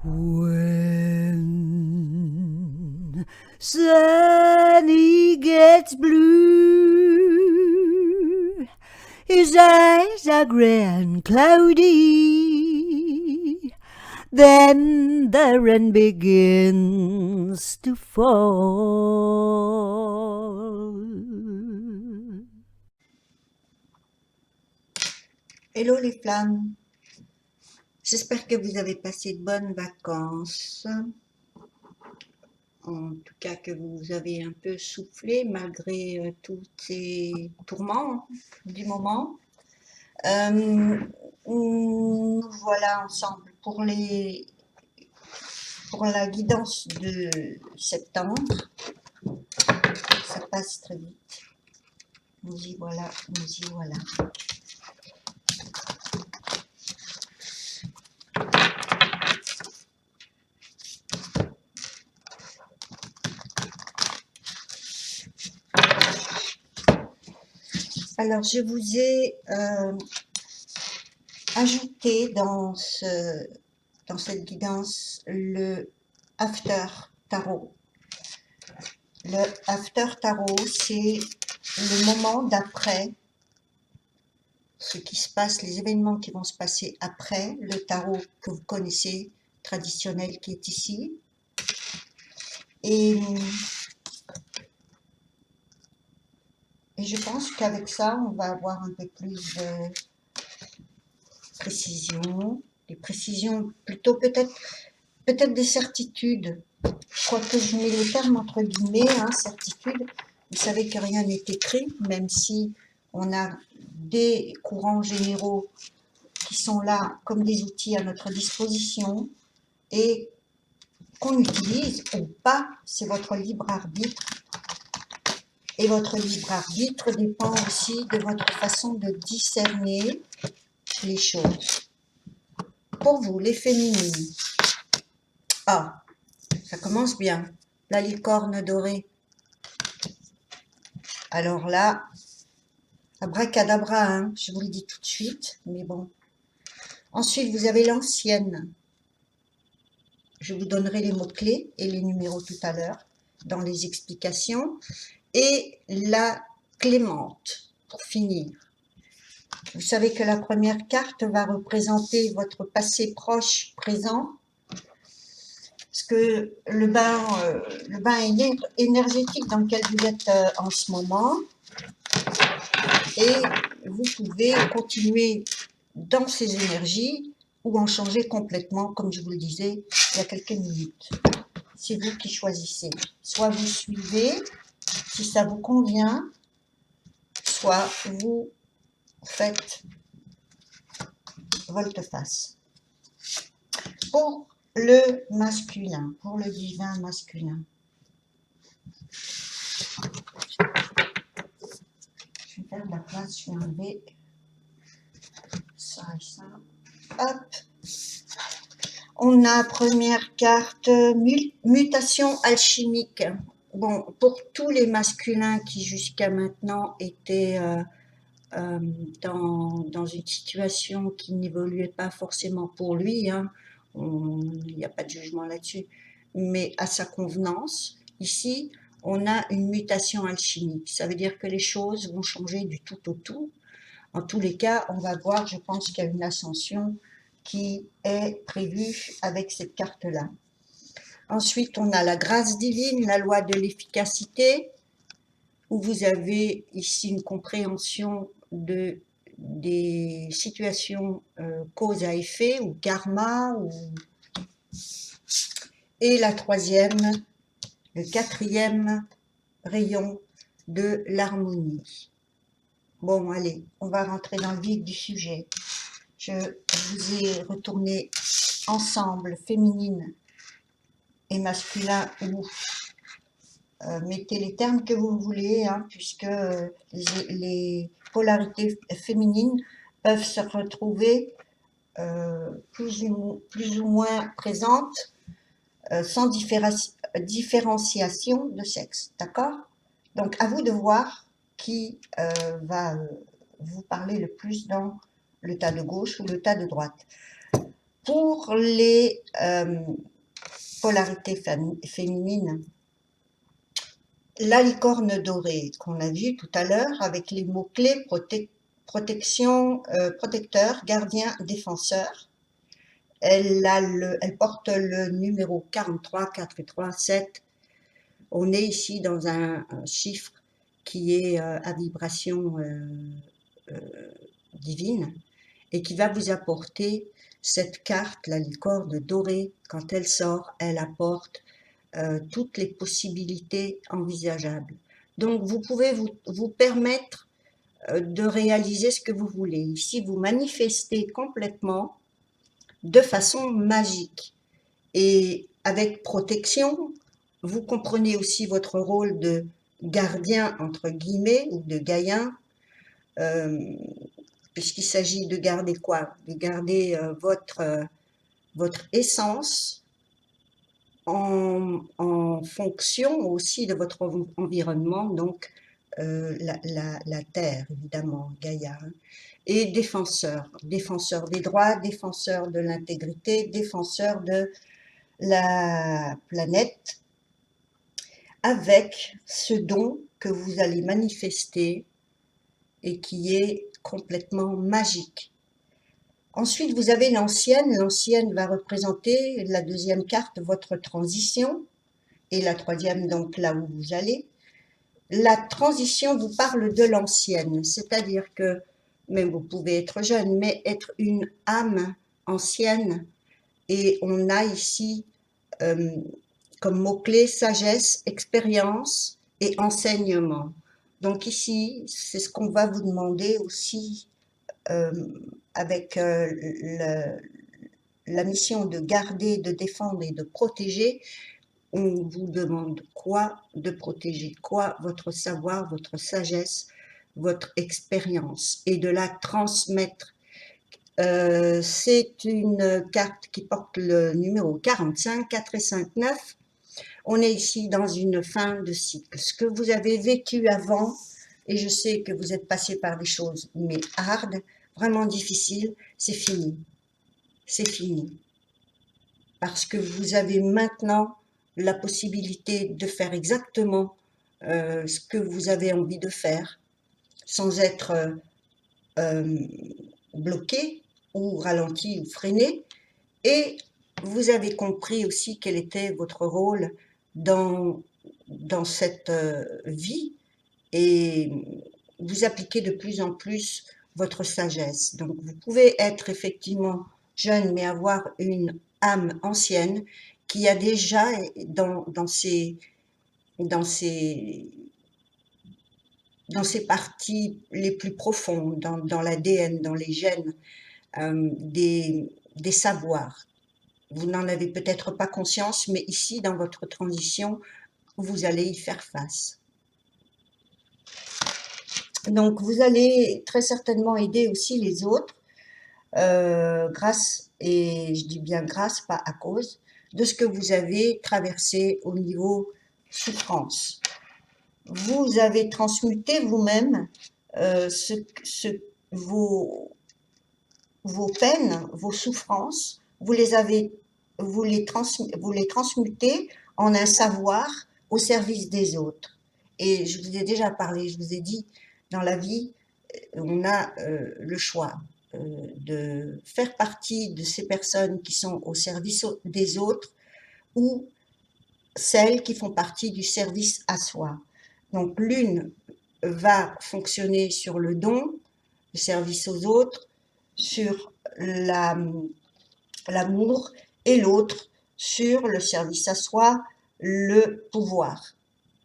When sunny gets blue, his eyes are grey and cloudy, then the rain begins to fall. Hello les flammes, j'espère que vous avez passé de bonnes vacances, en tout cas que vous avez un peu soufflé malgré tous ces tourments du moment. Nous voilà ensemble pour la guidance de septembre, ça passe très vite, nous y voilà, nous y voilà. Alors, je vous ai ajouté dans cette guidance le After Tarot. Le After Tarot, c'est le moment d'après, ce qui se passe, les événements qui vont se passer après le tarot que vous connaissez, traditionnel qui est ici. Et je pense qu'avec ça, on va avoir un peu plus de précision, des précisions plutôt peut-être des certitudes. Quoique je mets le terme entre guillemets, hein, certitude. Vous savez que rien n'est écrit, même si on a des courants généraux qui sont là comme des outils à notre disposition et qu'on utilise ou pas, c'est votre libre arbitre. Et votre libre arbitre dépend aussi de votre façon de discerner les choses. Pour vous, les féminines. Ah, ça commence bien. La licorne dorée. Alors là, abracadabra, hein, je vous le dis tout de suite, mais bon. Ensuite, vous avez l'ancienne. Je vous donnerai les mots-clés et les numéros tout à l'heure dans les explications. Et la clémente, pour finir. Vous savez que la première carte va représenter votre passé proche, présent, parce que le bain énergétique dans lequel vous êtes en ce moment, et vous pouvez continuer dans ces énergies ou en changer complètement, comme je vous le disais il y a quelques minutes. C'est vous qui choisissez. Soit vous suivez, si ça vous convient, soit vous faites volte-face. Pour le masculin, pour le divin masculin. Je vais faire de la place, je vais enlever ça et ça. Hop. On a première carte, mutation alchimique. Bon, pour tous les masculins qui jusqu'à maintenant étaient dans une situation qui n'évoluait pas forcément pour lui, hein, il n'y a pas de jugement là-dessus, mais à sa convenance, ici, on a une mutation alchimique. Ça veut dire que les choses vont changer du tout au tout. En tous les cas, on va voir, je pense qu'il y a une ascension qui est prévue avec cette carte-là. Ensuite, on a la grâce divine, la loi de l'efficacité, où vous avez ici une compréhension des situations cause à effet ou karma. Et la troisième, le quatrième rayon de l'harmonie. Bon, allez, on va rentrer dans le vif du sujet. Je vous ai retourné ensemble, féminine et masculin, ou mettez les termes que vous voulez, hein, puisque les polarités féminines peuvent se retrouver plus ou moins présentes sans différenciation de sexe, d'accord? Donc, à vous de voir qui va vous parler le plus dans le tas de gauche ou le tas de droite. Pour les polarités féminines, la licorne dorée qu'on a vue tout à l'heure avec les mots-clés protection, protecteur, gardien, défenseur. Elle porte le numéro 43, 4 et 3, 7. On est ici dans un chiffre qui est à vibration divine et qui va vous apporter cette carte, la licorne dorée. Quand elle sort, elle apporte toutes les possibilités envisageables. Donc vous pouvez vous permettre de réaliser ce que vous voulez. Ici, vous manifestez complètement de façon magique. Et avec protection, vous comprenez aussi votre rôle de gardien, entre guillemets, ou de gaïen, puisqu'il s'agit de garder quoi? De garder votre essence en fonction aussi de votre environnement, donc la terre, évidemment, Gaïa, hein, et défenseur des droits, défenseur de l'intégrité, défenseur de la planète, avec ce don que vous allez manifester et qui est complètement magique. Ensuite, vous avez l'ancienne. L'ancienne va représenter la deuxième carte, votre transition, et la troisième, donc là où vous allez. La transition vous parle de l'ancienne, c'est-à-dire que, même vous pouvez être jeune, mais être une âme ancienne. Et on a ici comme mots-clés sagesse, expérience et enseignement. Donc ici, c'est ce qu'on va vous demander aussi avec la mission de garder, de défendre et de protéger. On vous demande quoi de protéger, quoi, votre savoir, votre sagesse, votre expérience, et de la transmettre. C'est une carte qui porte le numéro 45, 4 et 5, 9. On est ici dans une fin de cycle. Ce que vous avez vécu avant, et je sais que vous êtes passé par des choses, mais hard, vraiment difficiles, c'est fini. C'est fini. Parce que vous avez maintenant la possibilité de faire exactement ce que vous avez envie de faire, sans être bloqué ou ralenti ou freiné. Et vous avez compris aussi quel était votre rôle dans cette vie, et vous appliquez de plus en plus votre sagesse. Donc vous pouvez être effectivement jeune, mais avoir une âme ancienne qui a déjà dans ses parties les plus profondes, dans l'ADN, dans les gènes, des savoirs. Vous n'en avez peut-être pas conscience, mais ici, dans votre transition, vous allez y faire face. Donc, vous allez très certainement aider aussi les autres, grâce, et je dis bien grâce, pas à cause, de ce que vous avez traversé au niveau souffrance. Vous avez transmuté vous-même vos peines, vos souffrances, vous les transmutez en un savoir au service des autres. Et je vous ai déjà parlé, je vous ai dit, dans la vie, on a le choix de faire partie de ces personnes qui sont au service des autres ou celles qui font partie du service à soi. Donc l'une va fonctionner sur le don, le service aux autres, sur l'amour, et l'autre sur le service à soi, le pouvoir.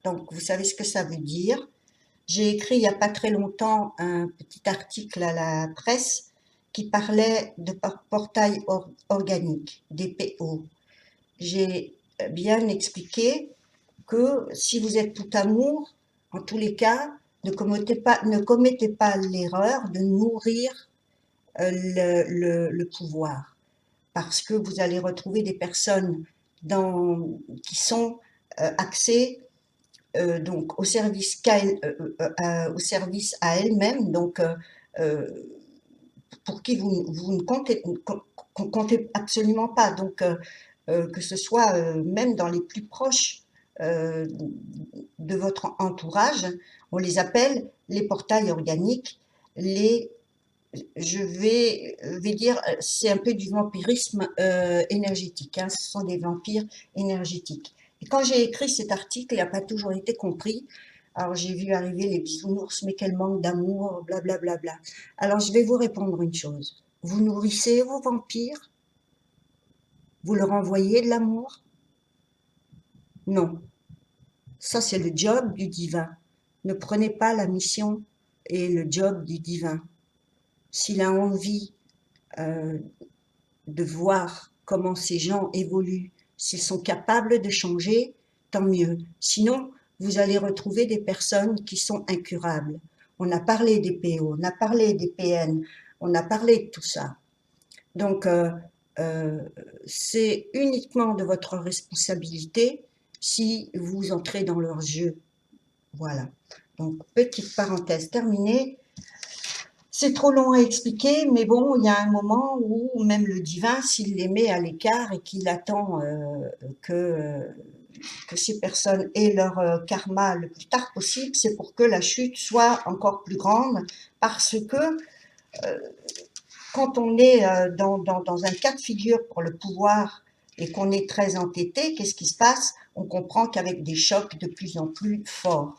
Donc vous savez ce que ça veut dire. J'ai écrit il n'y a pas très longtemps un petit article à la presse qui parlait de portail organique, DPO. J'ai bien expliqué que si vous êtes tout amour, en tous les cas, ne commettez pas l'erreur de nourrir le pouvoir, parce que vous allez retrouver des personnes qui sont axées donc au service à elles-mêmes, donc pour qui vous ne comptez absolument pas. Donc, que ce soit même dans les plus proches euh, de votre entourage, on les appelle les portails organiques, les vais dire, c'est un peu du vampirisme énergétique, hein, ce sont des vampires énergétiques. Et quand j'ai écrit cet article, il n'a pas toujours été compris. Alors j'ai vu arriver les bisounours, mais quel manque d'amour, blablabla. Bla, bla. Alors je vais vous répondre une chose. Vous nourrissez vos vampires? Vous leur envoyez de l'amour? Non. Ça, c'est le job du divin. Ne prenez pas la mission et le job du divin. S'il a envie euh, de voir comment ces gens évoluent, s'ils sont capables de changer, tant mieux. Sinon, vous allez retrouver des personnes qui sont incurables. On a parlé des PO, on a parlé des PN, on a parlé de tout ça. Donc, euh, c'est uniquement de votre responsabilité si vous entrez dans leur jeu. Voilà. Donc, petite parenthèse terminée. C'est trop long à expliquer, mais bon, il y a un moment où même le divin, s'il les met à l'écart et qu'il attend que, que ces personnes aient leur karma le plus tard possible, c'est pour que la chute soit encore plus grande, parce que quand on est dans un cas de figure pour le pouvoir et qu'on est très entêté, qu'est-ce qui se passe? On comprend qu'avec des chocs de plus en plus forts.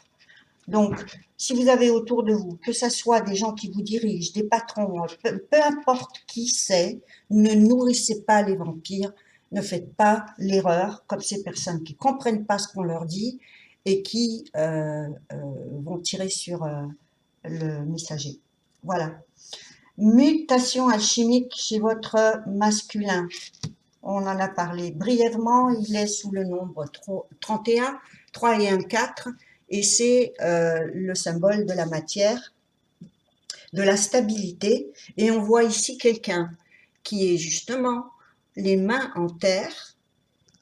Donc, si vous avez autour de vous, que ce soit des gens qui vous dirigent, des patrons, peu importe qui c'est, ne nourrissez pas les vampires, ne faites pas l'erreur comme ces personnes qui comprennent pas ce qu'on leur dit et qui vont tirer sur le messager. Voilà. Mutation alchimique chez votre masculin. On en a parlé brièvement, il est sous le nombre 31, 3 et 1, 4, et c'est le symbole de la matière, de la stabilité, et on voit ici quelqu'un qui est justement les mains en terre,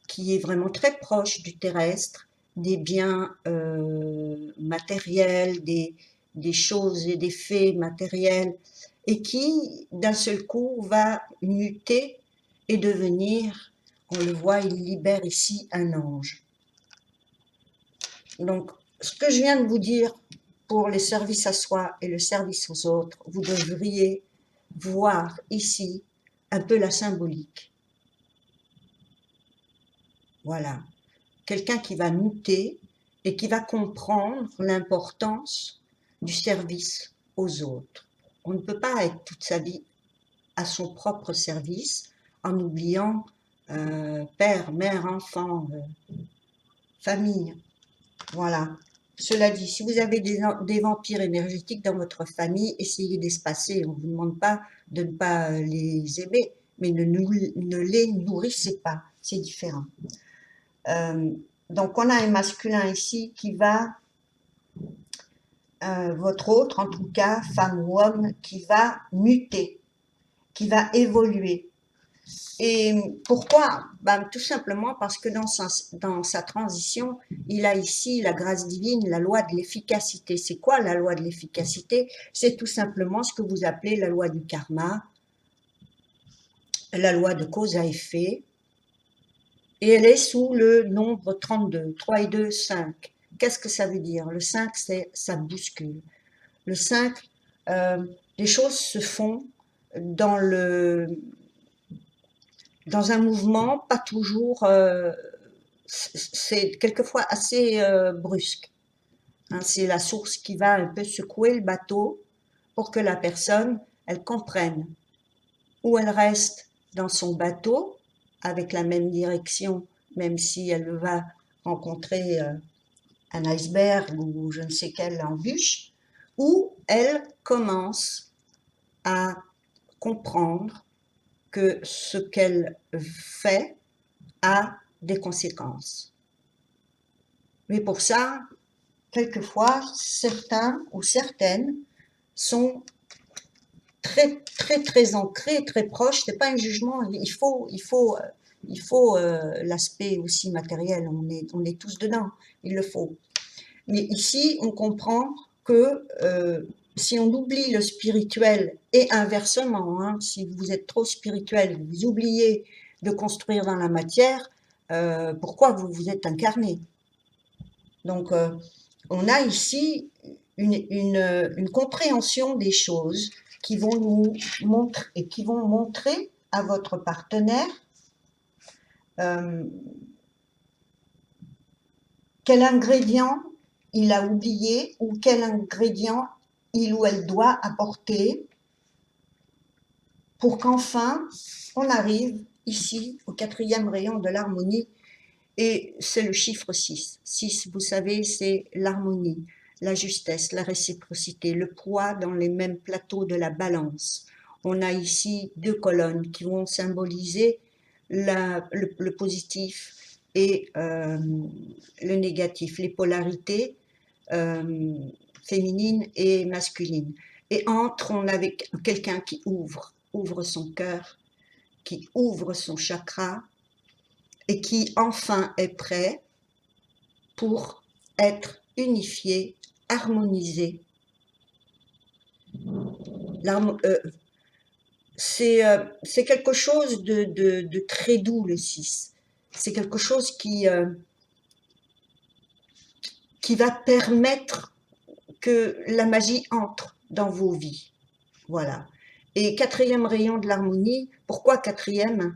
qui est vraiment très proche du terrestre, des biens matériels, des choses et des faits matériels, et qui d'un seul coup va muter et devenir, on le voit, il libère ici un ange. Donc, ce que je viens de vous dire pour les services à soi et le service aux autres, vous devriez voir ici un peu la symbolique. Voilà. Quelqu'un qui va muter et qui va comprendre l'importance du service aux autres. On ne peut pas être toute sa vie à son propre service en oubliant père, mère, enfant, famille. Voilà. Cela dit, si vous avez des vampires énergétiques dans votre famille, essayez d'espacer. On ne vous demande pas de ne pas les aimer, mais ne les nourrissez pas. C'est différent. Donc, on a un masculin ici qui va, votre autre, en tout cas, femme ou homme, qui va muter, qui va évoluer. Et pourquoi? Ben, tout simplement parce que dans sa transition, il a ici la grâce divine, la loi de l'efficacité. C'est quoi la loi de l'efficacité? C'est tout simplement ce que vous appelez la loi du karma, la loi de cause à effet, et elle est sous le nombre 32, 3 et 2, 5. Qu'est-ce que ça veut dire? Le 5, c'est ça bouscule. Le 5, euh, les choses se font dans dans un mouvement pas toujours, c'est quelquefois assez brusque. Hein, c'est la source qui va un peu secouer le bateau pour que la personne, elle comprenne. Ou elle reste dans son bateau avec la même direction, même si elle va rencontrer un iceberg ou je ne sais quelle embûche, ou elle commence à comprendre que ce qu'elle fait a des conséquences. Mais pour ça, quelquefois, certains ou certaines sont très, très, très ancrés, très proches. C'est pas un jugement. Il faut l'aspect aussi matériel. On est tous dedans. Il le faut. Mais ici, on comprend que si on oublie le spirituel et inversement, hein, si vous êtes trop spirituel, vous oubliez de construire dans la matière, pourquoi vous vous êtes incarné? Donc, on a ici une compréhension des choses qui vont nous montrer et qui vont montrer à votre partenaire quel ingrédient il a oublié ou quel ingrédient il ou elle doit apporter pour qu'enfin on arrive ici au 4e rayon de l'harmonie, et c'est le chiffre 6. 6, vous savez, c'est l'harmonie, la justesse, la réciprocité, le poids dans les mêmes plateaux de la balance. On a ici 2 colonnes qui vont symboliser le positif et le négatif, les polarités féminines et masculines. Et entre, on a quelqu'un qui ouvre son cœur, qui ouvre son chakra et qui enfin est prêt pour être unifié, harmonisé. C'est quelque chose de très doux, le 6. C'est quelque chose qui va permettre que la magie entre dans vos vies. Voilà. Et 4e rayon de l'harmonie, pourquoi 4e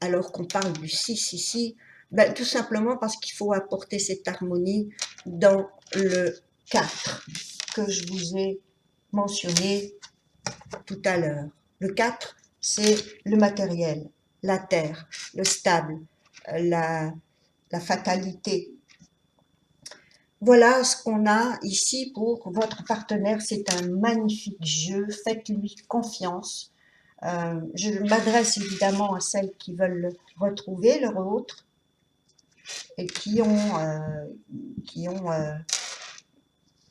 alors qu'on parle du 6 ici? Ben, tout simplement parce qu'il faut apporter cette harmonie dans le 4 que je vous ai mentionné tout à l'heure. Le 4, c'est le matériel, la terre, le stable, la fatalité. Voilà ce qu'on a ici pour votre partenaire. C'est un magnifique jeu, faites-lui confiance. Je m'adresse évidemment à celles qui veulent retrouver leur autre et qui ont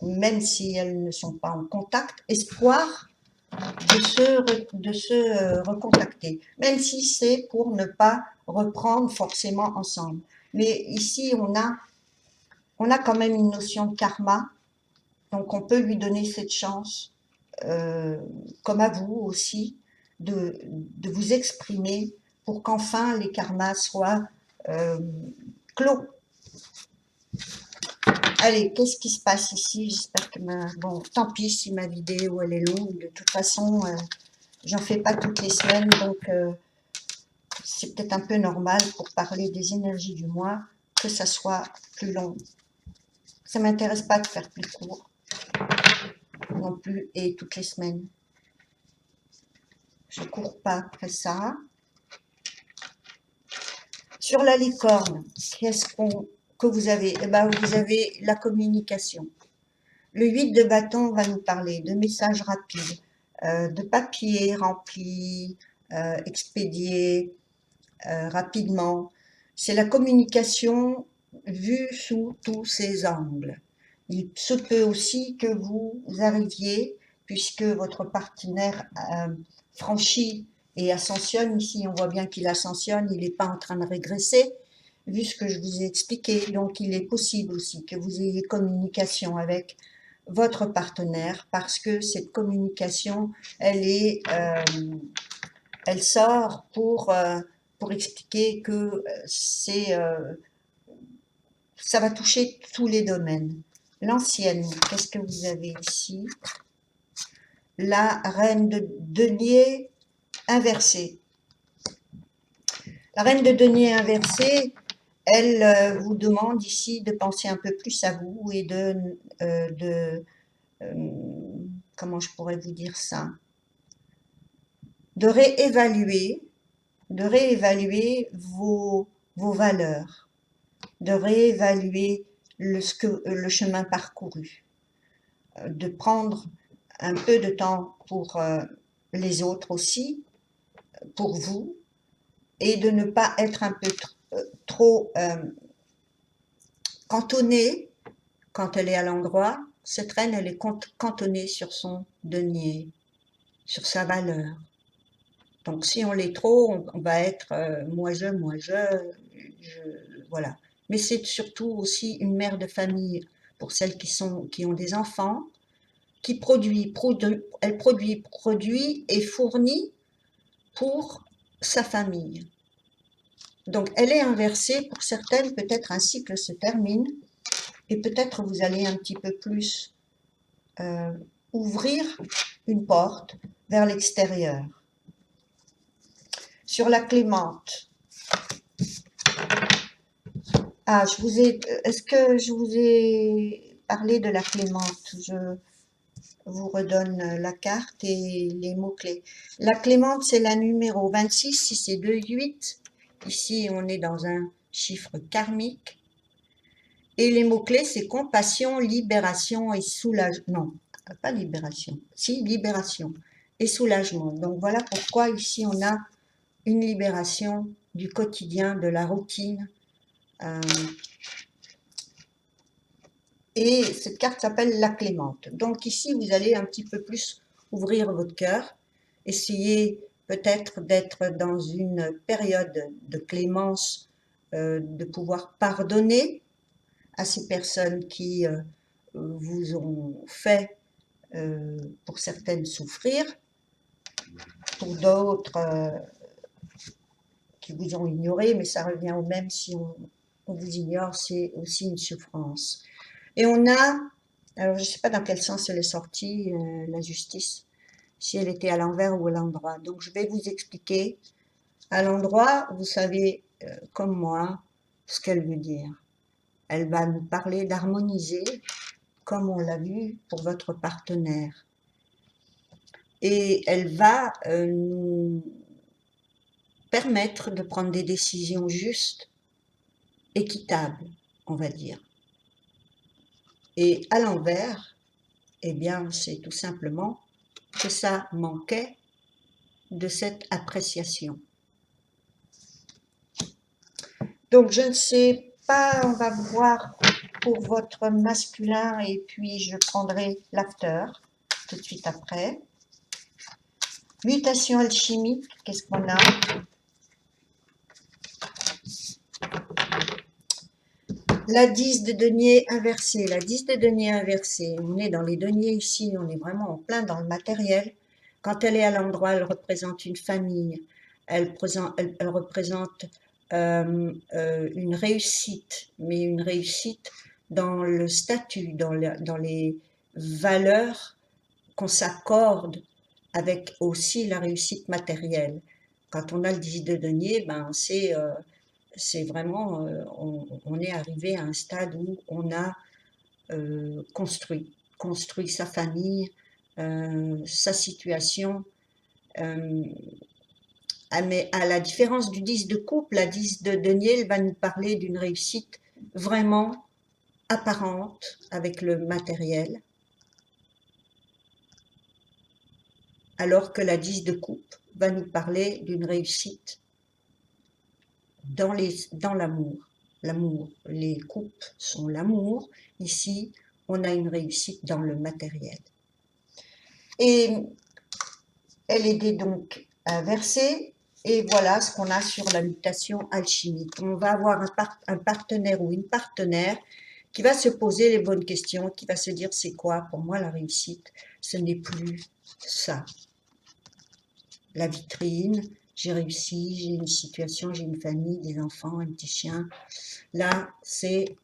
même si elles ne sont pas en contact, espoir de se recontacter, même si c'est pour ne pas reprendre forcément ensemble. Mais ici, on a quand même une notion de karma, donc on peut lui donner cette chance, comme à vous aussi, de vous exprimer pour qu'enfin les karmas soient clos. Allez, qu'est-ce qui se passe ici? J'espère que bon, tant pis si ma vidéo elle est longue. De toute façon, j'en fais pas toutes les semaines, donc c'est peut-être un peu normal pour parler des énergies du mois que ça soit plus long. Ça m'intéresse pas de faire plus court non plus et toutes les semaines. Je cours pas après ça. Sur la licorne, qu'est-ce que vous avez? Eh ben, vous avez la communication. Le 8 de bâton va nous parler de messages rapides, de papiers remplis, expédiés rapidement. C'est la communication vue sous tous ses angles. Il se peut aussi que vous arriviez, puisque votre partenaire franchit et ascensionne, ici on voit bien qu'il ascensionne, il n'est pas en train de régresser, vu ce que je vous ai expliqué. Donc il est possible aussi que vous ayez communication avec votre partenaire, parce que cette communication, elle sort pour expliquer que ça va toucher tous les domaines. L'ancienne, qu'est-ce que vous avez ici? La reine de denier inversée. La reine de denier inversée, elle vous demande ici de penser un peu plus à vous et comment je pourrais vous dire ça? De réévaluer vos valeurs, de réévaluer le chemin parcouru, de prendre un peu de temps pour les autres aussi, pour vous, et de ne pas être un peu trop cantonnée quand elle est à l'endroit. Cette reine, elle est cantonnée sur son denier, sur sa valeur. Donc si on l'est trop, on va être moi je, voilà. Mais c'est surtout aussi une mère de famille pour celles qui ont des enfants. qui elle produit et fournit pour sa famille. Donc, elle est inversée. Pour certaines, peut-être un cycle se termine et peut-être vous allez un petit peu plus ouvrir une porte vers l'extérieur. Sur la clémente, est-ce que je vous ai parlé de la clémente? Je vous redonne la carte et les mots-clés. La clémente, c'est la numéro 26, si c'est 2, 8. Ici, on est dans un chiffre karmique. Et les mots-clés, c'est compassion, libération et soulagement. Non, pas libération. Si, libération et soulagement. Donc voilà pourquoi ici, on a une libération du quotidien, de la routine. Et cette carte s'appelle la clémente. Donc ici, vous allez un petit peu plus ouvrir votre cœur. Essayez peut-être d'être dans une période de clémence, de pouvoir pardonner à ces personnes qui vous ont fait, pour certaines, souffrir, pour d'autres qui vous ont ignoré, mais ça revient au même si on vous ignore, c'est aussi une souffrance. Et on a, alors je ne sais pas dans quel sens elle est sortie, la justice, si elle était à l'envers ou à l'endroit. Donc je vais vous expliquer. À l'endroit, vous savez, comme moi, ce qu'elle veut dire. Elle va nous parler d'harmoniser, comme on l'a vu pour votre partenaire. Et elle va nous permettre de prendre des décisions justes, équitables, on va dire. Et à l'envers, eh bien, c'est tout simplement que ça manquait de cette appréciation. Donc, je ne sais pas, on va voir pour votre masculin et puis je prendrai l'after tout de suite après. Mutation alchimique, qu'est-ce qu'on a? La 10 de denier inversée. La 10 de denier inversée, on est dans les deniers ici, on est vraiment en plein dans le matériel. Quand elle est à l'endroit, elle représente une famille, elle représente une réussite, mais une réussite dans le statut, dans les valeurs qu'on s'accorde avec aussi la réussite matérielle. Quand on a le 10 de denier, ben c'est vraiment, on est arrivé à un stade où on a construit sa famille, sa situation. Mais à la différence du 10 de coupe, la 10 de denier, elle va nous parler d'une réussite vraiment apparente avec le matériel, alors que la 10 de coupe va nous parler d'une réussite dans l'amour. L'amour, les coupes sont l'amour. Ici, on a une réussite dans le matériel. Et elle est donc inversée. Et voilà ce qu'on a sur la mutation alchimique. On va avoir un partenaire ou une partenaire qui va se poser les bonnes questions, qui va se dire c'est quoi pour moi la réussite? Ce n'est plus ça. La vitrine, j'ai réussi, j'ai une situation, j'ai une famille, des enfants, un petit chien. Là, c'est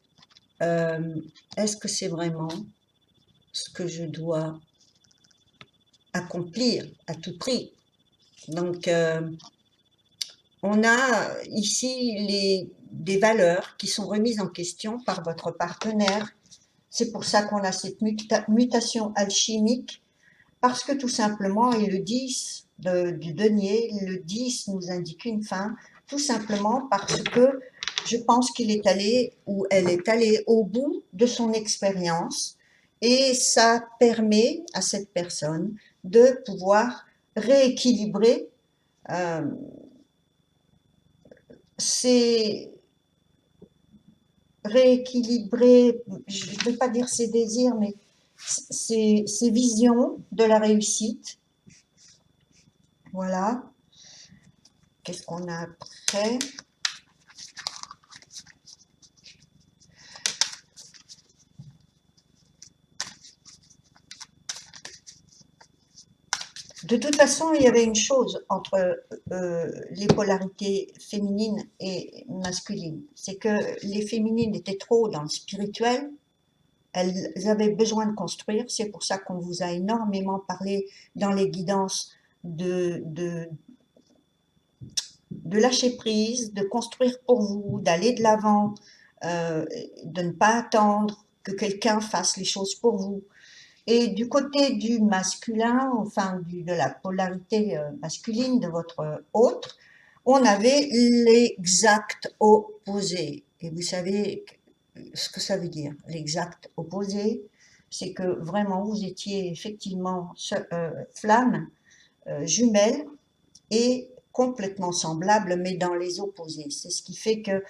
est-ce que c'est vraiment ce que je dois accomplir à tout prix? Donc, on a ici des valeurs qui sont remises en question par votre partenaire. C'est pour ça qu'on a cette mutation alchimique, parce que tout simplement, et le 10 du denier, le 10 nous indique une fin, tout simplement parce que je pense qu'il est allé ou elle est allée au bout de son expérience et ça permet à cette personne de pouvoir rééquilibrer ses rééquilibrer, je ne vais pas dire ses désirs, mais ses visions de la réussite. Voilà. Qu'est-ce qu'on a après? De toute façon, il y avait une chose entre les polarités féminines et masculines, c'est que les féminines étaient trop dans le spirituel, elles avaient besoin de construire, c'est pour ça qu'on vous a énormément parlé dans les guidances de lâcher prise, de construire pour vous, d'aller de l'avant, de ne pas attendre que quelqu'un fasse les choses pour vous. Et du côté du masculin, enfin de la polarité masculine de votre autre, on avait l'exact opposé. Et vous savez ce que ça veut dire, l'exact opposé, c'est que vraiment vous étiez effectivement flammes jumelles et complètement semblables, mais dans les opposés. C'est ce qui fait que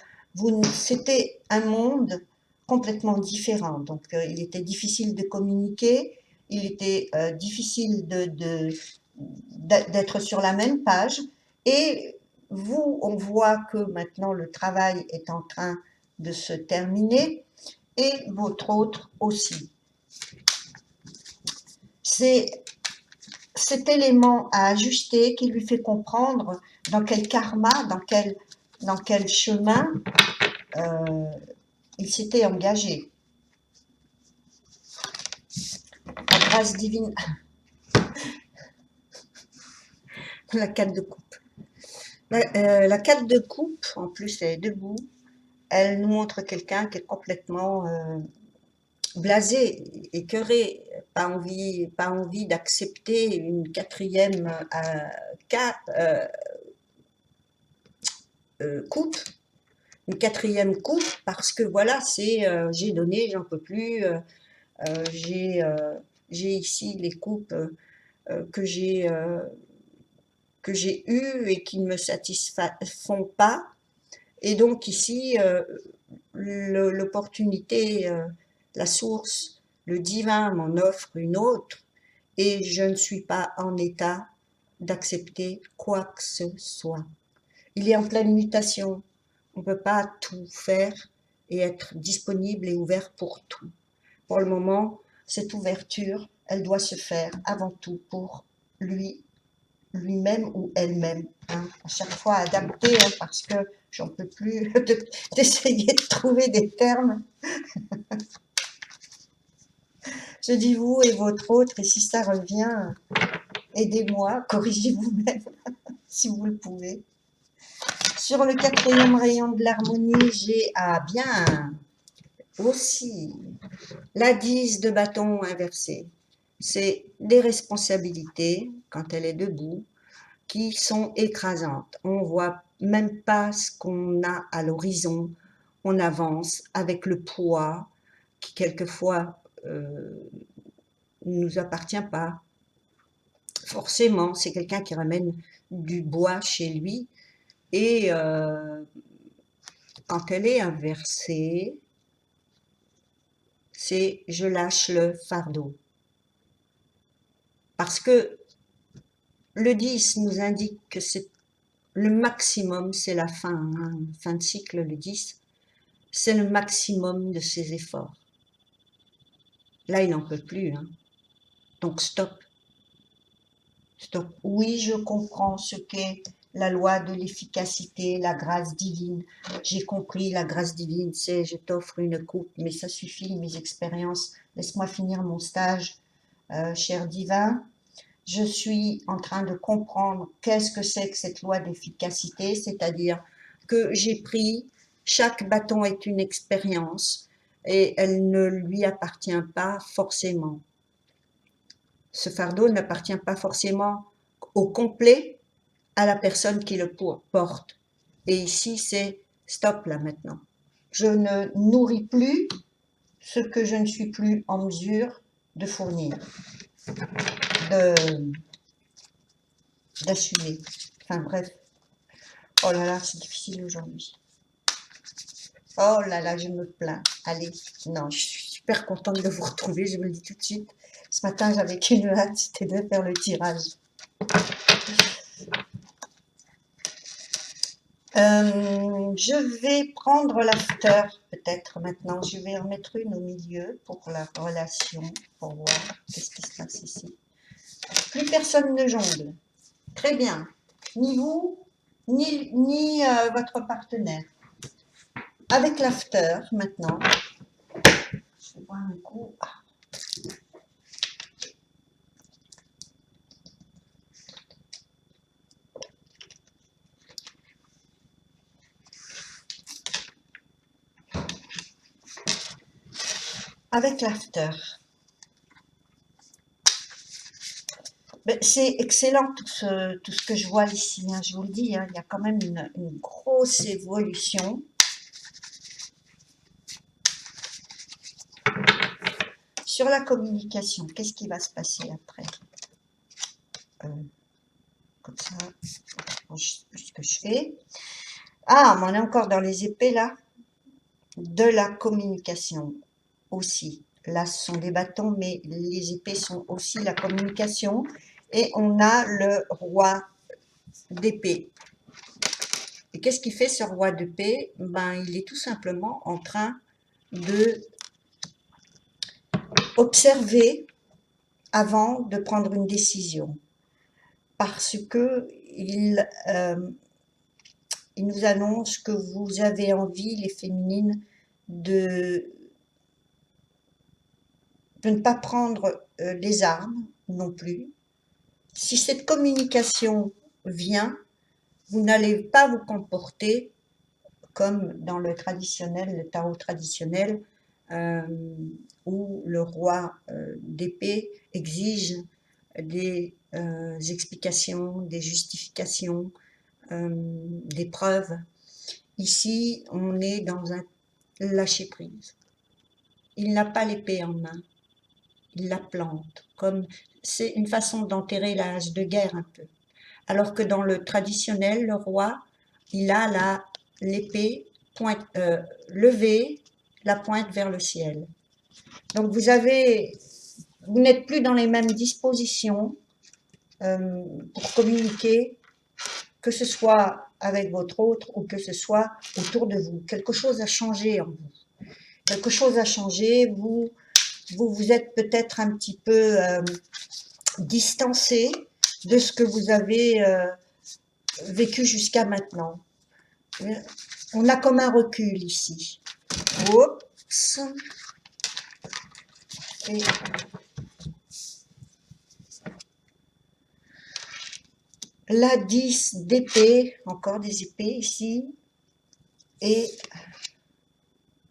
c'était un monde complètement différent. Donc, il était difficile de communiquer, il était difficile d'être sur la même page. Et vous, on voit que maintenant le travail est en train de se terminer et votre autre aussi. C'est cet élément à ajuster qui lui fait comprendre dans quel karma, dans quel chemin il s'était engagé. La grâce divine, la 4 de coupe. La 4 de coupe, en plus, elle est debout. Elle nous montre quelqu'un qui est complètement blasé, écœuré, pas envie d'accepter une quatrième coupe, une quatrième coupe, parce que voilà, c'est j'ai donné, j'en peux plus, j'ai ici les coupes que j'ai eues et qui ne me satisfont pas. Et donc ici, l'opportunité, la source, le divin m'en offre une autre et je ne suis pas en état d'accepter quoi que ce soit. Il est en pleine mutation. On ne peut pas tout faire et être disponible et ouvert pour tout. Pour le moment, cette ouverture, elle doit se faire avant tout pour lui-même ou elle-même. Hein. À chaque fois adapter, hein, parce que j'en peux plus d'essayer de trouver des termes. Je dis vous et votre autre, et si ça revient, aidez-moi, corrigez vous-même, si vous le pouvez. Sur le quatrième rayon de l'harmonie, j'ai bien aussi la 10 de bâton inversé. C'est des responsabilités, quand elle est debout, qui sont écrasantes. On voit même pas ce qu'on a à l'horizon. On avance avec le poids qui quelquefois ne nous appartient pas. Forcément, c'est quelqu'un qui ramène du bois chez lui et quand elle est inversée, c'est je lâche le fardeau. Parce que le 10 nous indique que c'est le maximum, c'est la fin, hein, fin de cycle, le 10, c'est le maximum de ses efforts. Là, il n'en peut plus. Hein. Donc, stop. Stop. Oui, je comprends ce qu'est la loi de l'efficacité, la grâce divine. J'ai compris, la grâce divine, c'est je t'offre une coupe, mais ça suffit, mes expériences. Laisse-moi finir mon stage, cher divin. Je suis en train de comprendre qu'est-ce que c'est que cette loi d'efficacité, c'est-à-dire que j'ai pris, chaque bâton est une expérience et elle ne lui appartient pas forcément. Ce fardeau n'appartient pas forcément au complet à la personne qui le porte. Et ici, c'est stop là maintenant. Je ne nourris plus ce que je ne suis plus en mesure de fournir, d'assumer. Enfin bref. Oh là là, c'est difficile aujourd'hui. Oh là là, je me plains. Allez, non, je suis super contente de vous retrouver, je me le dis tout de suite. Ce matin, j'avais qu'une hâte, c'était de faire le tirage. Je vais prendre l'after, peut-être maintenant. Je vais en mettre une au milieu pour la relation, pour voir qu'est-ce qui se passe ici. Plus personne ne jongle. Très bien. Ni vous, ni votre partenaire. Avec l'after, maintenant. Je vais boire un coup. Avec l'after. C'est excellent tout ce que je vois ici, hein, je vous le dis, hein, il y a quand même une grosse évolution. Sur la communication, qu'est-ce qui va se passer après? Comme ça, je sais plus ce que je fais. Ah, on est encore dans les épées là. De la communication aussi. Là, ce sont des bâtons, mais les épées sont aussi la communication. Et on a le roi d'épée. Et qu'est-ce qu'il fait ce roi d'épée? Ben, il est tout simplement en train de observer avant de prendre une décision. Parce que il nous annonce que vous avez envie, les féminines, de ne pas prendre les armes non plus. Si cette communication vient, vous n'allez pas vous comporter comme dans le traditionnel, le tarot traditionnel, où le roi d'épée exige des explications, des justifications, des preuves. Ici, on est dans un lâcher-prise. Il n'a pas l'épée en main, il la plante, comme c'est une façon d'enterrer la hache de guerre un peu. Alors que dans le traditionnel, le roi, il a l'épée levée, la pointe vers le ciel. Donc vous n'êtes plus dans les mêmes dispositions pour communiquer, que ce soit avec votre autre ou que ce soit autour de vous. Quelque chose a changé en vous. Quelque chose a changé, vous êtes peut-être un petit peu distancé de ce que vous avez vécu jusqu'à maintenant. On a comme un recul ici. Oups. Et la 10 d'épée, encore des épées ici, et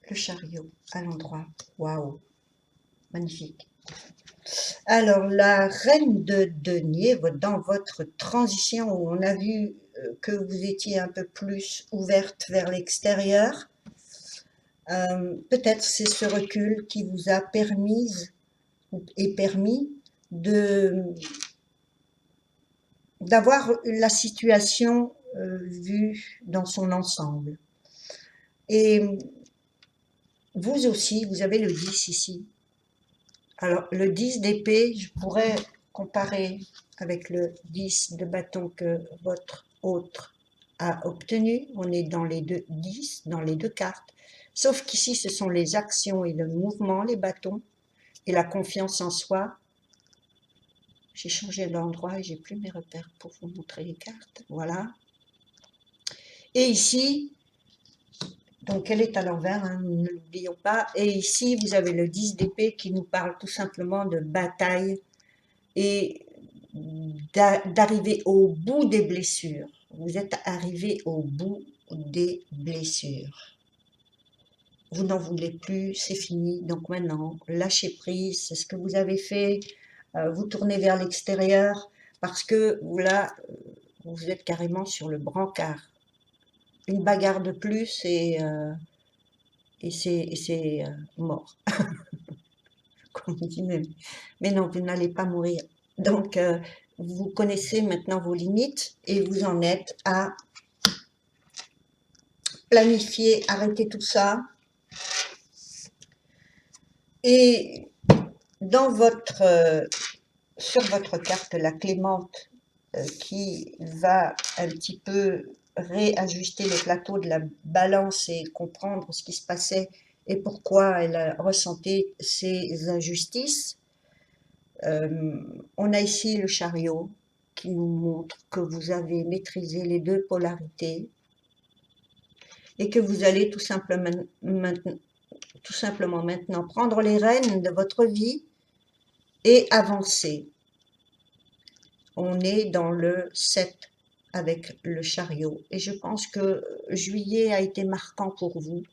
le chariot à l'endroit. Waouh, magnifique. Alors, la reine de denier, dans votre transition où on a vu que vous étiez un peu plus ouverte vers l'extérieur, peut-être c'est ce recul qui vous a permis d'avoir la situation vue dans son ensemble. Et vous aussi, vous avez le 10 ici. Alors, le 10 d'épée, je pourrais comparer avec le 10 de bâton que votre autre a obtenu. On est dans les deux 10, dans les deux cartes. Sauf qu'ici, ce sont les actions et le mouvement, les bâtons, et la confiance en soi. J'ai changé d'endroit et j'ai plus mes repères pour vous montrer les cartes. Voilà. Et ici, donc elle est à l'envers, hein, ne l'oublions pas. Et ici, vous avez le 10 d'épée qui nous parle tout simplement de bataille et d'arriver au bout des blessures. Vous êtes arrivé au bout des blessures. Vous n'en voulez plus, c'est fini. Donc maintenant, lâchez prise, c'est ce que vous avez fait. Vous tournez vers l'extérieur parce que là, vous êtes carrément sur le brancard. Une bagarre de plus et c'est mort. Comme on dit même. Mais non, vous n'allez pas mourir. Donc, vous connaissez maintenant vos limites et vous en êtes à planifier, arrêter tout ça. Et dans sur votre carte, la Clémente, qui va un petit peu réajuster le plateau de la balance et comprendre ce qui se passait et pourquoi elle a ressenti ces injustices, On a ici le chariot qui nous montre que vous avez maîtrisé les deux polarités et que vous allez tout simplement maintenant prendre les rênes de votre vie et avancer. On est dans le 7 avec le chariot et je pense que juillet a été marquant pour vous.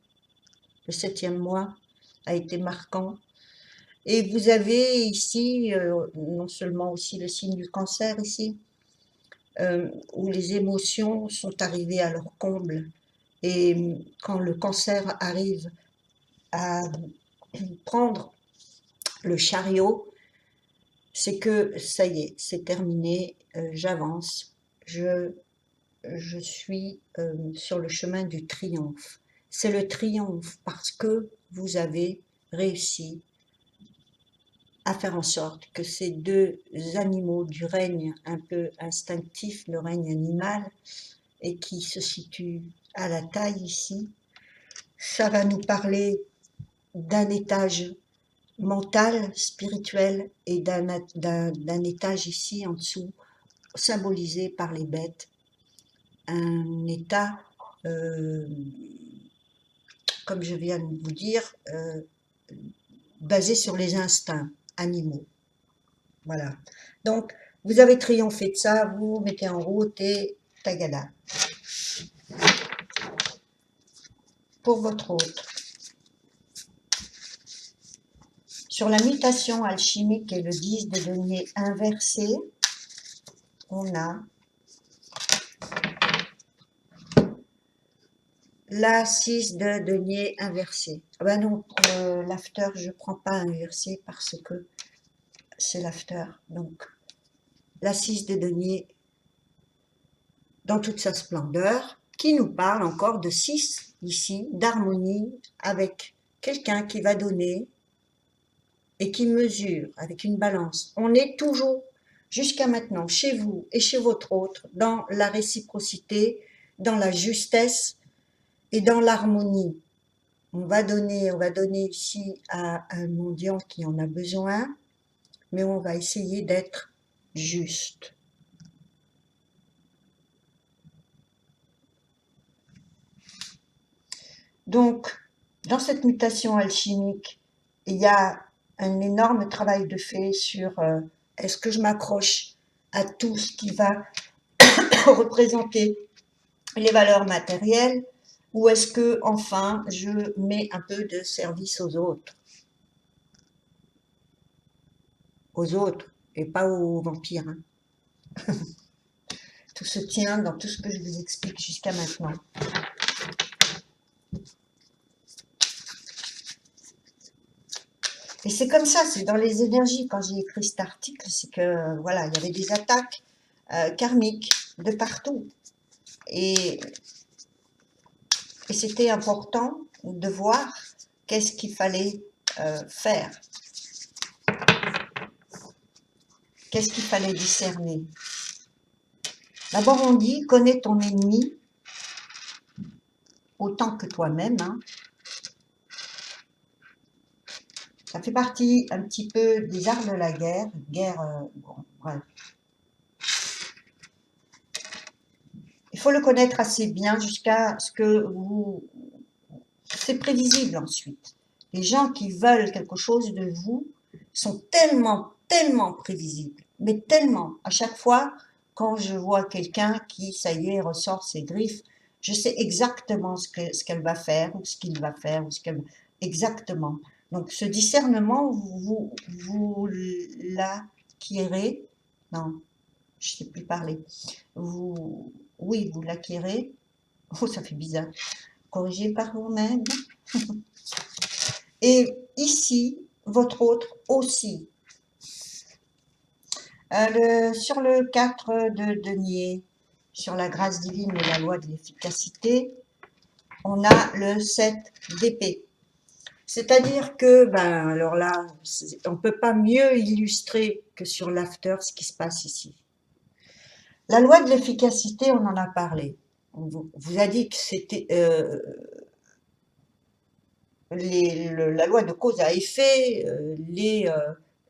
Le 7e mois a été marquant. Et vous avez ici, non seulement aussi le signe du cancer ici, où les émotions sont arrivées à leur comble. Et quand le cancer arrive à prendre le chariot, c'est que ça y est, c'est terminé, j'avance, je suis sur le chemin du triomphe. C'est le triomphe parce que vous avez réussi à faire en sorte que ces deux animaux du règne un peu instinctif, le règne animal, et qui se situe à la taille ici, ça va nous parler d'un étage mental, spirituel, et d'un étage ici en dessous, symbolisé par les bêtes, un état, comme je viens de vous dire, basé sur les instincts animaux. Voilà. Donc, vous avez triomphé de ça, vous vous mettez en route et tagada. Pour votre hôte. Sur la mutation alchimique et le 10 de denier inversé, on a la 6 de denier inversé. Ah ben non, l'after, je ne prends pas inversé parce que c'est l'after. Donc, la 6 de denier dans toute sa splendeur, qui nous parle encore de 6 ici, d'harmonie avec quelqu'un qui va donner et qui mesure avec une balance. On est toujours, jusqu'à maintenant, chez vous et chez votre autre, dans la réciprocité, dans la justesse et dans l'harmonie. On va donner ici à un mendiant qui en a besoin, mais on va essayer d'être juste. Donc, dans cette mutation alchimique, il y a un énorme travail de fait sur est-ce que je m'accroche à tout ce qui va représenter les valeurs matérielles ou est-ce que enfin je mets un peu de service aux autres et pas aux vampires. Hein. Tout se tient dans tout ce que je vous explique jusqu'à maintenant. Et c'est comme ça, c'est dans les énergies. Quand j'ai écrit cet article, c'est que voilà, il y avait des attaques karmiques de partout. Et c'était important de voir qu'est-ce qu'il fallait faire. Qu'est-ce qu'il fallait discerner. D'abord, on dit, connais ton ennemi autant que toi-même. Hein. Ça fait partie un petit peu des arts de la guerre. Bon, bref. Il faut le connaître assez bien jusqu'à ce que vous... C'est prévisible ensuite. Les gens qui veulent quelque chose de vous sont tellement prévisibles. Mais tellement. À chaque fois, quand je vois quelqu'un qui, ça y est, ressort ses griffes, je sais exactement ce qu'elle va faire, ou ce qu'il va faire, ou ce qu'elle... Exactement. Donc, ce discernement, vous l'acquérez. Non, je ne sais plus parler. Oui, vous l'acquérez. Oh, ça fait bizarre. Corrigez par vous-même. Et ici, votre autre aussi. Sur le 4 de denier, sur la grâce divine et la loi de l'efficacité, on a le 7 d'épée. C'est-à-dire que, ben, alors là, on ne peut pas mieux illustrer que sur l'after ce qui se passe ici. La loi de l'efficacité, on en a parlé. On vous a dit que c'était la loi de cause à effet,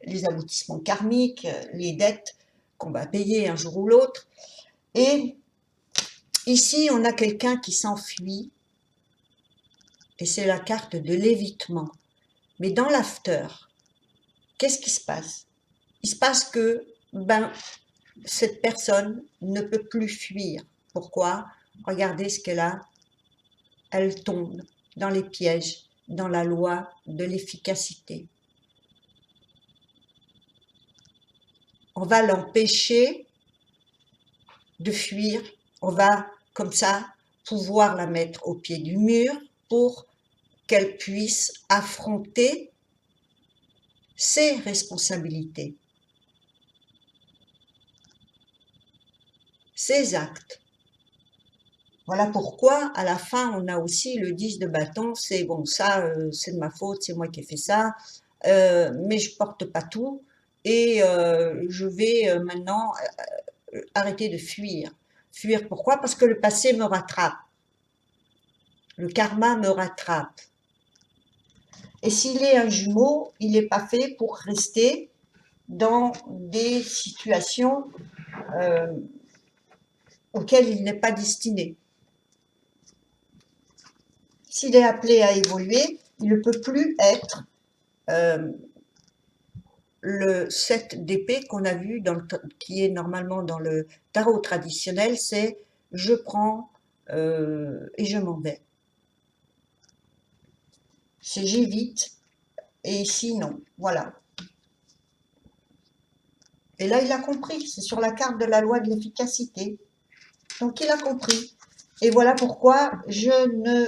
les aboutissements karmiques, les dettes qu'on va payer un jour ou l'autre. Et ici, on a quelqu'un qui s'enfuit, et c'est la carte de l'évitement. Mais dans l'after, qu'est-ce qui se passe? Il se passe que cette personne ne peut plus fuir. Pourquoi? Regardez ce qu'elle a. Elle tombe dans les pièges, dans la loi de l'efficacité. On va l'empêcher de fuir. On va, comme ça, pouvoir la mettre au pied du mur pour qu'elle puisse affronter ses responsabilités, ses actes. Voilà pourquoi, à la fin, on a aussi le 10 de bâton, c'est bon, ça, c'est de ma faute, c'est moi qui ai fait ça, mais je porte pas tout, et je vais maintenant arrêter de fuir. Fuir, pourquoi? Parce que le passé me rattrape. Le karma me rattrape. Et s'il est un jumeau, il n'est pas fait pour rester dans des situations auxquelles il n'est pas destiné. S'il est appelé à évoluer, il ne peut plus être le 7 d'épée qu'on a vu, qui est normalement dans le tarot traditionnel, c'est « je prends et je m'en vais ». C'est « j'évite » et ici non, voilà. Et là, il a compris, c'est sur la carte de la loi de l'efficacité. Donc, il a compris. Et voilà pourquoi je ne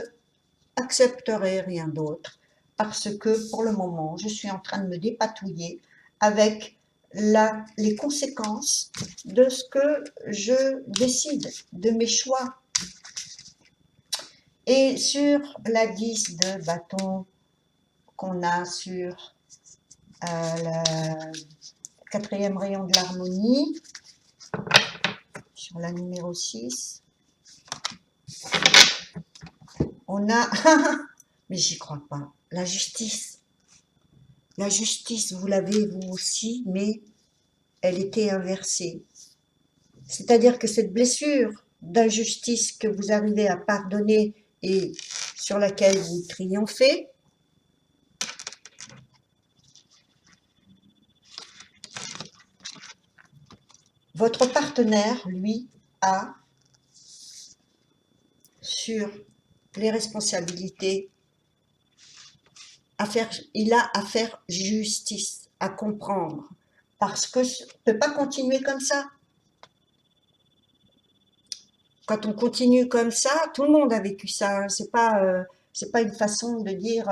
accepterai rien d'autre, parce que pour le moment, je suis en train de me dépatouiller avec les conséquences de ce que je décide, de mes choix. Et sur la 10 de bâton qu'on a sur le 4e rayon de l'harmonie, sur la numéro 6, on a, mais j'y crois pas, la justice. La justice, vous l'avez vous aussi, mais elle était inversée. C'est-à-dire que cette blessure d'injustice que vous arrivez à pardonner et sur laquelle vous triomphez, votre partenaire, lui, a sur les responsabilités il a à faire justice, à comprendre, parce que ça ne peut pas continuer comme ça. Quand on continue comme ça, tout le monde a vécu ça. C'est pas une façon de dire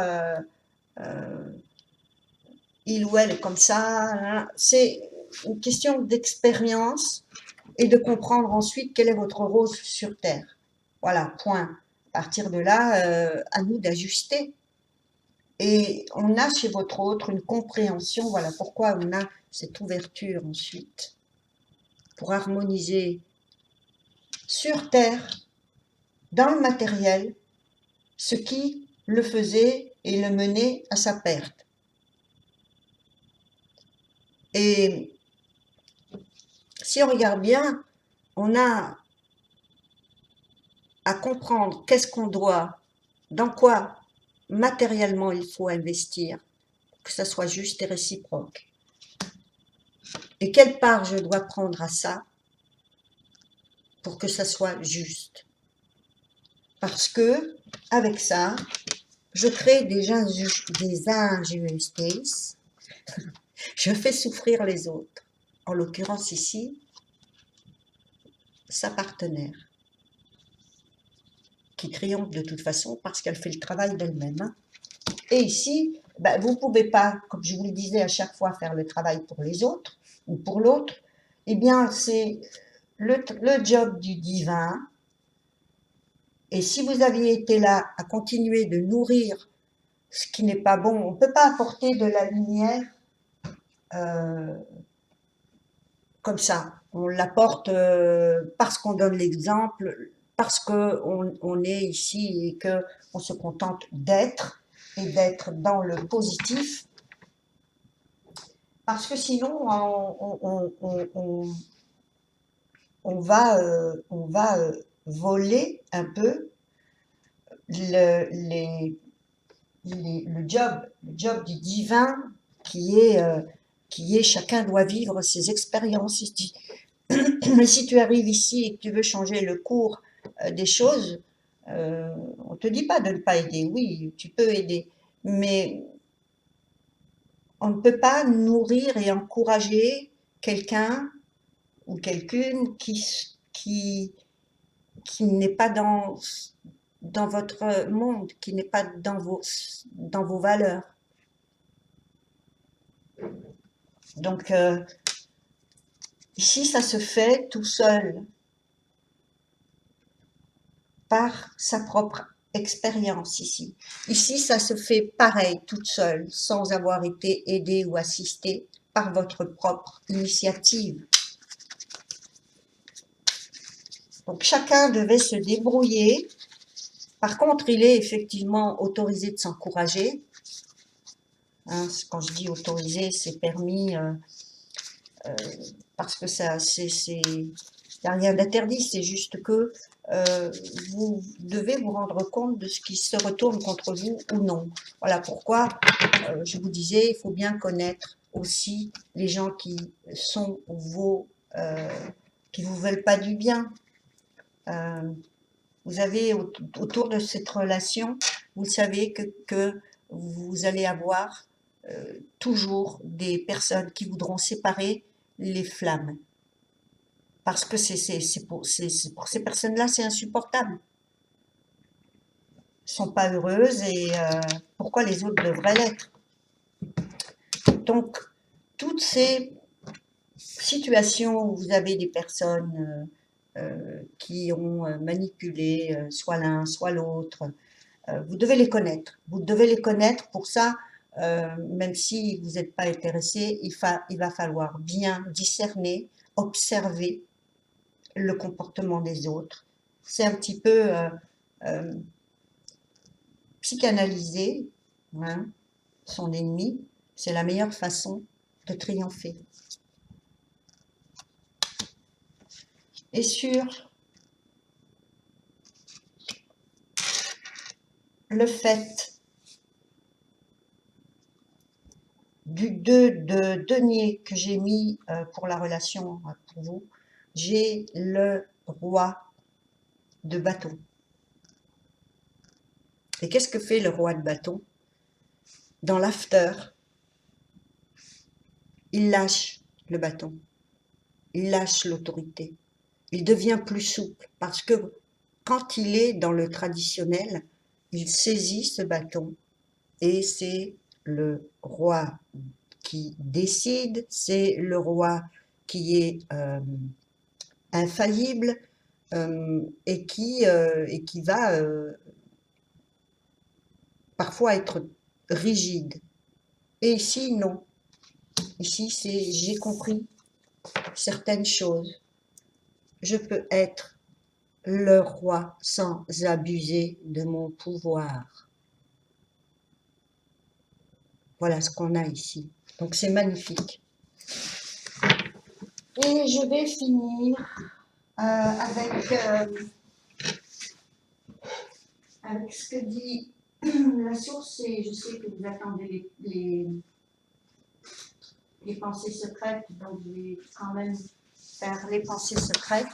il ou elle est comme ça. Hein. C'est une question d'expérience et de comprendre ensuite quel est votre rôle sur Terre. Voilà, point. À partir de là, à nous d'ajuster. Et on a chez votre autre une compréhension, voilà pourquoi on a cette ouverture ensuite, pour harmoniser sur Terre, dans le matériel, ce qui le faisait et le menait à sa perte. Et si on regarde bien, on a à comprendre qu'est-ce qu'on doit, dans quoi matériellement il faut investir, que ça soit juste et réciproque. Et quelle part je dois prendre à ça pour que ça soit juste. Parce que, avec ça, je crée des injustices, je fais souffrir les autres. En l'occurrence ici, sa partenaire, qui triomphe de toute façon parce qu'elle fait le travail d'elle-même. Et ici, vous ne pouvez pas, comme je vous le disais à chaque fois, faire le travail pour les autres ou pour l'autre. Eh bien, c'est le job du divin. Et si vous aviez été là à continuer de nourrir ce qui n'est pas bon, on ne peut pas apporter de la lumière comme ça. On l'apporte parce qu'on donne l'exemple, parce qu'on est ici et qu'on se contente d'être et d'être dans le positif. parce que sinon, on va voler un peu le, le job du divin qui est chacun doit vivre ses expériences. Si tu arrives ici et que tu veux changer le cours des choses, on ne te dit pas de ne pas aider. Oui, tu peux aider, mais on ne peut pas nourrir et encourager quelqu'un ou quelqu'une qui n'est pas dans votre monde, qui n'est pas dans vos valeurs. Donc, ici, ça se fait tout seul, par sa propre expérience ici. Ici, ça se fait pareil, toute seule, sans avoir été aidée ou assistée par votre propre initiative. Donc, chacun devait se débrouiller. Par contre, il est effectivement autorisé de s'encourager. Hein, quand je dis autorisé, c'est permis parce que ça, il n'y a rien d'interdit, c'est juste que vous devez vous rendre compte de ce qui se retourne contre vous ou non. Voilà pourquoi je vous disais, il faut bien connaître aussi les gens qui sont qui vous veulent pas du bien. Vous avez autour de cette relation, vous savez que vous allez avoir toujours des personnes qui voudront séparer les flammes. Parce que pour ces personnes-là, c'est insupportable. Elles sont pas heureuses et pourquoi les autres devraient l'être? Donc, toutes ces situations où vous avez des personnes qui ont manipulé soit l'un, soit l'autre, vous devez les connaître. Vous devez les connaître. Pour ça, même si vous n'êtes pas intéressé, il va falloir bien discerner, observer le comportement des autres. C'est un petit peu psychanalyser hein, son ennemi. C'est la meilleure façon de triompher. Et sur le fait du 2 de denier que j'ai mis pour la relation pour vous, j'ai le roi de bâton. Et qu'est-ce que fait le roi de bâton? Dans l'after, il lâche le bâton, il lâche l'autorité, il devient plus souple parce que quand il est dans le traditionnel, il saisit ce bâton et c'est le roi qui décide, c'est le roi qui est infaillible et qui va parfois être rigide. Et ici, non. Ici, c'est j'ai compris certaines choses. Je peux être le roi sans abuser de mon pouvoir. Voilà ce qu'on a ici. Donc c'est magnifique. Et je vais finir avec ce que dit la source, et je sais que vous attendez les pensées secrètes, donc je vais quand même faire les pensées secrètes.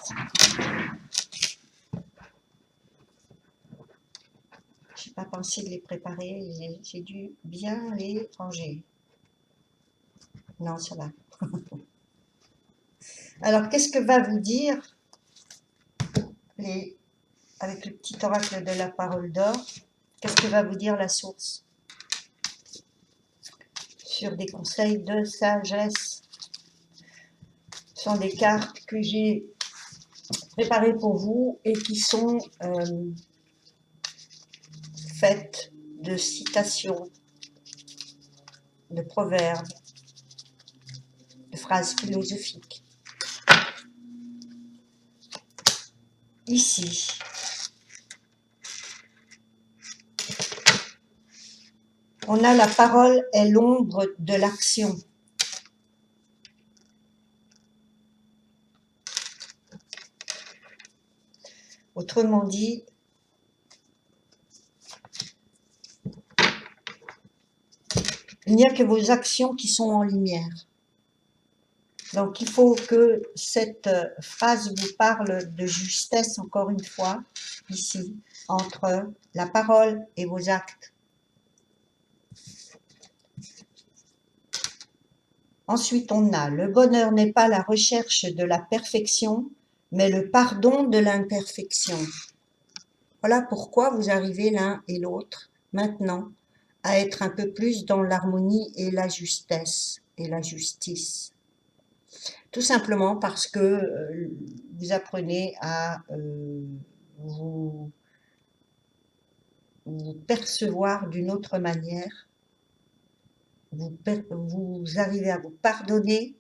Je n'ai pas pensé de les préparer, j'ai dû bien les ranger. Non, ça va. Alors, qu'est-ce que va vous dire, avec le petit oracle de la parole d'or, qu'est-ce que va vous dire la source sur des conseils de sagesse? Ce sont des cartes que j'ai préparées pour vous et qui sont faites de citations, de proverbes, de phrases philosophiques. Ici, on a la parole est l'ombre de l'action. Autrement dit, il n'y a que vos actions qui sont en lumière. Donc, il faut que cette phrase vous parle de justesse, encore une fois, ici, entre la parole et vos actes. Ensuite, on a le bonheur n'est pas la recherche de la perfection, mais le pardon de l'imperfection. Voilà pourquoi vous arrivez l'un et l'autre, maintenant, à être un peu plus dans l'harmonie et la justesse et la justice. Tout simplement parce que vous apprenez à vous percevoir d'une autre manière, vous arrivez à vous pardonner.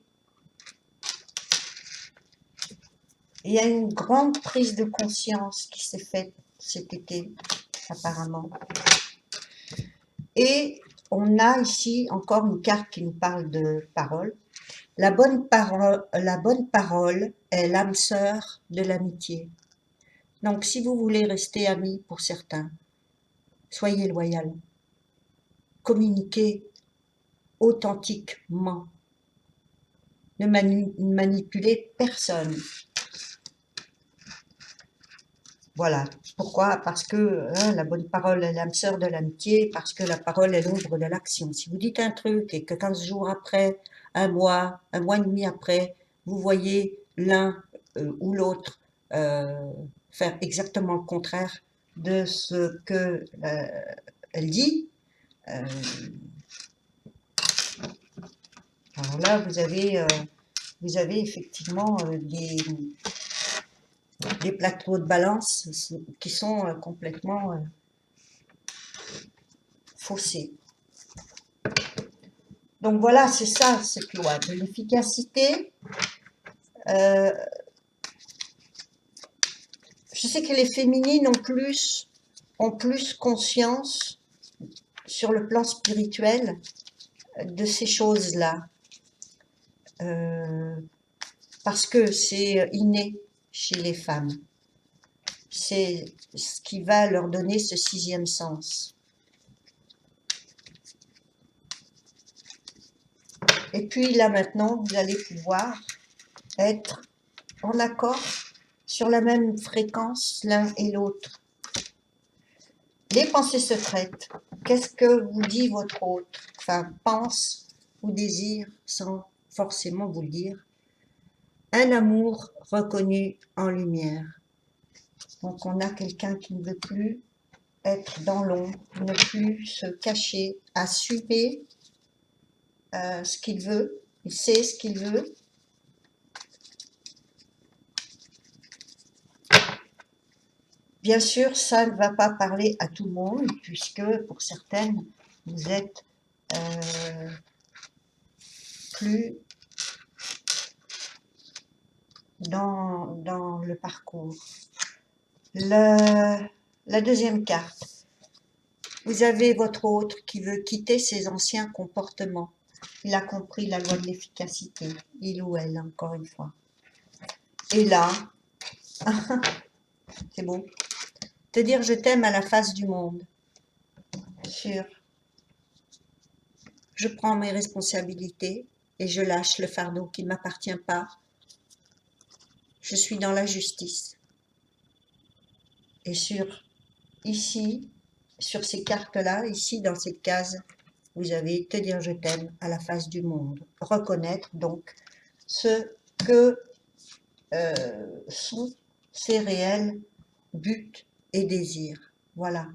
Il y a une grande prise de conscience qui s'est faite cet été, apparemment. Et on a ici encore une carte qui nous parle de parole. La bonne parole est l'âme sœur de l'amitié. Donc, si vous voulez rester amis pour certains, soyez loyal. Communiquez authentiquement. Ne manipulez personne. Voilà. Pourquoi? Parce que la bonne parole est l'âme sœur de l'amitié, parce que la parole est l'ombre de l'action. Si vous dites un truc et que 15 jours après, un mois et demi après, vous voyez l'un ou l'autre faire exactement le contraire de ce que elle dit, alors là, vous avez effectivement des plateaux de balance qui sont complètement faussés. Donc voilà, c'est ça, cette loi de l'efficacité. Je sais que les féminines ont plus conscience sur le plan spirituel de ces choses-là. Parce que c'est inné chez les femmes. C'est ce qui va leur donner ce sixième sens. Et puis là maintenant, vous allez pouvoir être en accord sur la même fréquence l'un et l'autre. Les pensées secrètes, qu'est-ce que vous dit votre autre? Enfin, pense ou désire sans forcément vous le dire. Un amour reconnu en lumière. Donc on a quelqu'un qui ne veut plus être dans l'ombre, ne plus se cacher, assumer ce qu'il veut, il sait ce qu'il veut. Bien sûr, ça ne va pas parler à tout le monde, puisque pour certaines, vous êtes plus dans le parcours. La deuxième carte, vous avez votre autre qui veut quitter ses anciens comportements. Il a compris la loi de l'efficacité, il ou elle, encore une fois. Et là, c'est beau, te dire je t'aime à la face du monde. Sur, je prends mes responsabilités et je lâche le fardeau qui ne m'appartient pas. Je suis dans la justice. Et ici, sur ces cartes-là, ici dans cette case, vous avez te dire je t'aime à la face du monde. Reconnaître donc ce que sont ses réels buts et désirs. Voilà.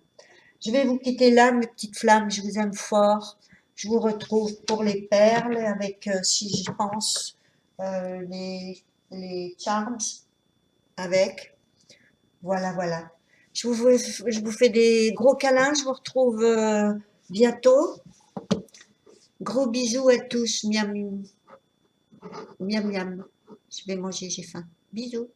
Je vais vous quitter là, mes petites flammes. Je vous aime fort. Je vous retrouve pour les perles avec, si j'y pense, les charms avec. Voilà, voilà. Je vous fais des gros câlins. Je vous retrouve bientôt. Gros bisous à tous. Miam, miam, miam. Je vais manger, j'ai faim. Bisous.